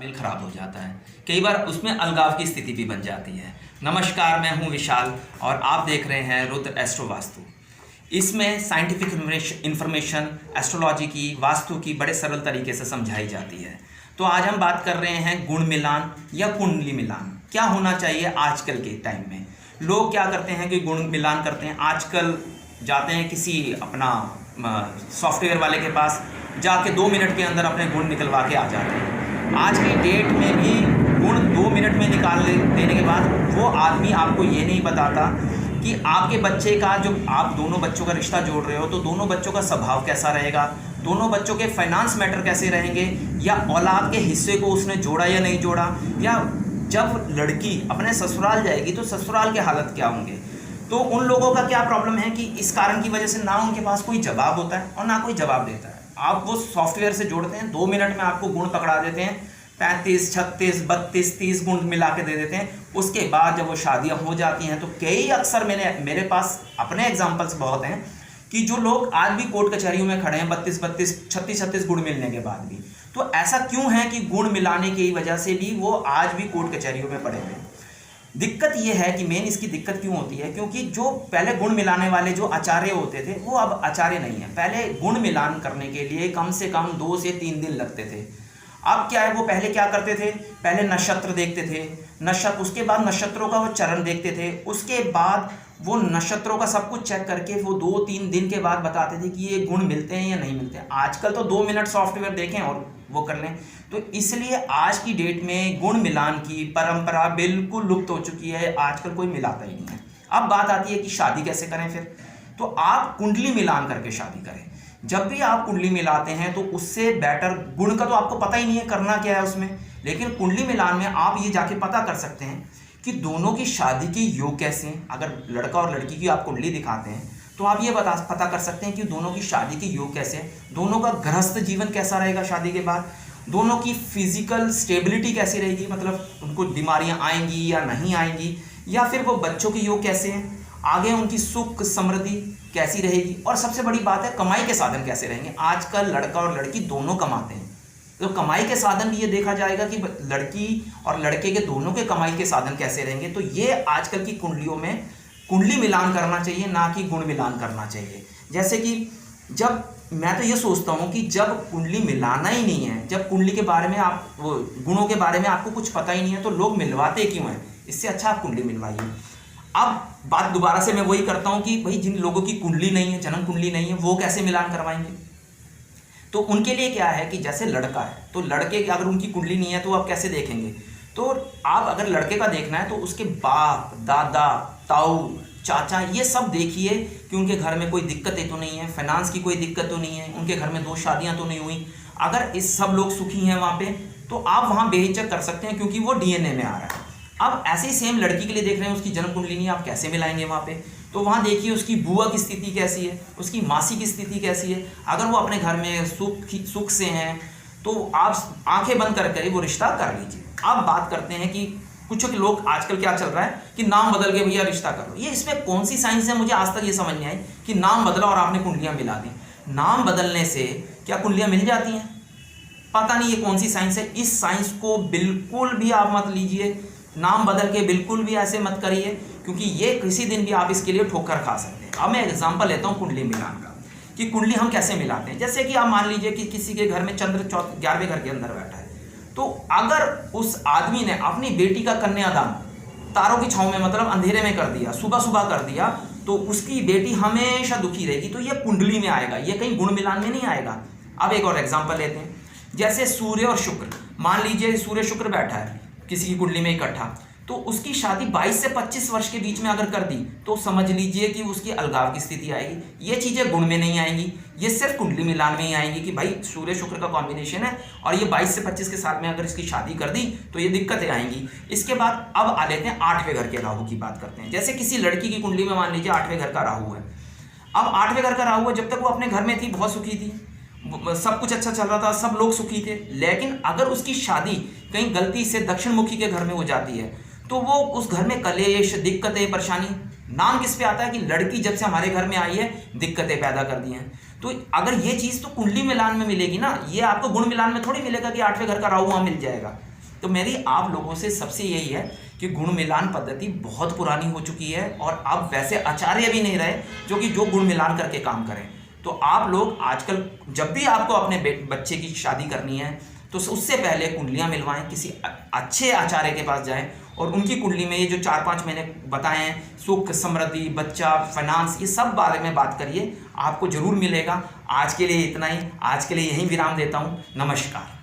Mail खराब हो जाता है, कई बार उसमें अलगाव की स्थिति भी बन जाती है। नमस्कार, मैं हूं विशाल और आप देख रहे हैं रुद्र एस्ट्रो वास्तु। इसमें साइंटिफिक इन्फॉर्मेशन एस्ट्रोलॉजी की, वास्तु की बड़े सरल तरीके से समझाई जाती है। तो आज हम बात कर रहे हैं गुण मिलान या कुंडली मिलान क्या होना चाहिए आजकल के टाइम में। लोग क्या करते हैं कि गुण मिलान करते हैं, आजकल जाते हैं किसी अपना सॉफ्टवेयर वाले के पास, जाके 2 मिनट के अंदर अपने गुण निकलवा के आ जाते हैं। आज की डेट में भी गुण 2 मिनट में निकाल देने के बाद वो आदमी आपको ये नहीं बताता कि आपके बच्चे का, जो आप दोनों बच्चों का रिश्ता जोड़ रहे हो, तो दोनों बच्चों का स्वभाव कैसा रहेगा, दोनों बच्चों के फाइनेंस मैटर कैसे रहेंगे, या औलाद के हिस्से को उसने जोड़ा या नहीं जोड़ा, या जब लड़की अपने ससुराल जाएगी तो ससुराल के हालत क्या होंगे। तो उन लोगों का क्या प्रॉब्लम है कि इस कारण की वजह से ना उनके पास कोई जवाब होता है और ना कोई जवाब देता है। आप वो सॉफ्टवेयर से जोड़ते हैं, 2 मिनट में आपको गुण पकड़ा देते हैं, 35, 36, 32, 30 गुण मिला के दे देते हैं। उसके बाद जब वो शादियां हो जाती हैं तो कई अक्सर मेरे पास अपने एग्जांपल्स बहुत हैं कि जो लोग आज भी कोर्ट कचहरियों में खड़े हैं 32, 36 गुण मिलने के बाद भी। तो ऐसा क्यों है कि गुण मिलाने की वजह से भी वो आज भी कोर्ट कचहरियों में पड़े हुए हैं। दिक्कत ये है कि मेन इसकी दिक्कत क्यों होती है, क्योंकि जो पहले गुण मिलाने वाले जो आचार्य होते थे वो अब आचार्य नहीं है। पहले गुण मिलान करने के लिए कम से कम 2 से 3 दिन लगते थे। अब क्या है, वो पहले क्या करते थे, पहले नक्षत्र देखते थे, उसके बाद नक्षत्रों का वो चरण देखते थे, उसके बाद वो नक्षत्रों का सब कुछ चेक करके वो 2-3 दिन के बाद बताते थे कि ये गुण मिलते हैं या नहीं मिलते हैं। आजकल तो 2 मिनट सॉफ्टवेयर देखें और वो कर लें। तो इसलिए आज की डेट में गुण मिलान की परंपरा बिल्कुल लुप्त हो चुकी है, आजकल कोई मिलाता ही नहीं है। अब बात आती है कि शादी कैसे करें फिर। तो आप कुंडली मिलान करके शादी करें। जब भी आप कुंडली मिलाते हैं तो उससे बेटर, गुण का तो आपको पता ही नहीं है करना क्या है उसमें, लेकिन कुंडली मिलान में आप ये जाके पता कर सकते हैं कि दोनों की शादी के योग कैसे हैं। अगर लड़का और लड़की की आप कुंडली दिखाते हैं तो आप ये पता कर सकते हैं कि दोनों की शादी के योग कैसे हैं, दोनों का गृहस्थ जीवन कैसा रहेगा शादी के बाद, दोनों की फिजिकल स्टेबिलिटी कैसी रहेगी, मतलब उनको बीमारियां आएंगी या नहीं आएंगी, या फिर वो बच्चों के योग कैसे हैं, आगे उनकी सुख समृद्धि कैसी रहेगी, और सबसे बड़ी बात है कमाई के साधन कैसे रहेंगे। आजकल लड़का और लड़की दोनों कमाते हैं, तो कमाई के साधन भी ये देखा जाएगा कि लड़की और लड़के के दोनों के कमाई के साधन कैसे रहेंगे। तो ये आजकल की कुंडलियों में कुंडली मिलान करना चाहिए, ना कि गुण मिलान करना चाहिए। जैसे कि जब मैं तो ये सोचता हूँ कि जब कुंडली मिलाना ही नहीं है, जब कुंडली के बारे में आप वो गुणों के बारे में आपको कुछ पता ही नहीं है, तो लोग मिलवाते क्यों हैं। इससे अच्छा आप कुंडली मिलवाइए। अब बात दोबारा से मैं वही करता हूँ कि भाई जिन लोगों की कुंडली नहीं है, जन्म कुंडली नहीं है, वो कैसे मिलान करवाएंगे। तो उनके लिए क्या है कि जैसे लड़का है तो लड़के की अगर उनकी कुंडली नहीं है तो आप कैसे देखेंगे। तो आप अगर लड़के का देखना है तो उसके बाप, दादा, ताऊ, चाचा, ये सब देखिए कि उनके घर में कोई दिक्कतें तो नहीं है, फाइनेंस की कोई दिक्कत तो नहीं है, उनके घर में 2 शादियां तो नहीं हुई। अगर इस सब लोग सुखी हैं वहाँ पे तो आप वहाँ बेहिचक कर सकते हैं, क्योंकि वो DNA में आ रहा है। अब ऐसे ही सेम लड़की के लिए देख रहे हैं, उसकी जन्म कुंडली नहीं है, आप कैसे मिलाएंगे वहाँ पे। तो वहाँ देखिए उसकी बुआ की स्थिति कैसी है, उसकी मासी की स्थिति कैसी है। अगर वो अपने घर में सुख से हैं तो आप आंखें बंद करके वो रिश्ता कर लीजिए। अब बात करते हैं कि कुछ लोग आजकल क्या चल रहा है कि नाम बदल के भैया रिश्ता करो। ये इसमें कौन सी साइंस है, मुझे आज तक ये समझ नहीं आई कि नाम बदला और आपने कुंडलियाँ मिला दी। नाम बदलने से क्या कुंडलियाँ मिल जाती हैं? पता नहीं ये कौन सी साइंस है। इस साइंस को बिल्कुल भी आप मत लीजिए, नाम बदल के बिल्कुल भी ऐसे मत करिए, क्योंककि ये किसी दिन भी आप इसके लिए ठोकर खा सकते हैं। अब मैं एग्जांपल लेता हूँ कुंडली मिलान का कि कुंडली हम कैसे मिलाते हैं। जैसे कि आप मान लीजिए कि किसी के घर में चंद्र 11वें घर के अंदर बैठा है, तो अगर उस आदमी ने अपनी बेटी का कन्यादान तारों की छांव में, मतलब अंधेरे में कर दिया, सुबह कर दिया, तो उसकी बेटी हमेशा दुखी रहेगी। तो ये कुंडली में आएगा, ये कहीं गुण मिलान में नहीं आएगा। अब एक और एग्जाम्पल लेते हैं, जैसे सूर्य और शुक्र, मान लीजिए सूर्य शुक्र बैठा है किसी की कुंडली में इकट्ठा, तो उसकी शादी 22 से 25 वर्ष के बीच में अगर कर दी तो समझ लीजिए कि उसकी अलगाव की स्थिति आएगी। ये चीज़ें गुण में नहीं आएंगी, ये सिर्फ कुंडली मिलान में ही आएंगी कि भाई सूर्य शुक्र का कॉम्बिनेशन है और ये 22 से 25 के साल में अगर इसकी शादी कर दी तो ये दिक्कतें आएंगी। इसके बाद अब आ लेते हैं 8वें घर के राहु की बात करते हैं। जैसे किसी लड़की की कुंडली में मान लीजिए 8वें घर का राहु है। अब 8वें घर का राहु है, जब तक वो अपने घर में थी बहुत सुखी थी, सब कुछ अच्छा चल रहा था, सब लोग सुखी थे। लेकिन अगर उसकी शादी कहीं गलती से दक्षिण मुखी के घर में हो जाती है तो वो उस घर में कलेश, दिक्कतें, परेशानी, नाम किस पे आता है कि लड़की जब से हमारे घर में आई है दिक्कतें पैदा कर दी हैं। तो अगर ये चीज़ तो कुंडली मिलान में मिलेगी ना, ये आपको गुण मिलान में थोड़ी मिलेगा कि 8वें घर का राहु वहाँ मिल जाएगा। तो मेरी आप लोगों से सबसे यही है कि गुण मिलान पद्धति बहुत पुरानी हो चुकी है और अब वैसे आचार्य भी नहीं रहे जो गुण मिलान करके काम करें। तो आप लोग आजकल जब भी आपको अपने बच्चे की शादी करनी है तो उससे पहले कुंडलियां मिलवाएं, किसी अच्छे आचार्य के पास जाएं और उनकी कुंडली में ये जो 4-5 मैंने बताए हैं, सुख, समृद्धि, बच्चा, फाइनेंस, ये सब बारे में बात करिए, आपको जरूर मिलेगा। आज के लिए इतना ही, आज के लिए यहीं विराम देता हूँ। नमस्कार।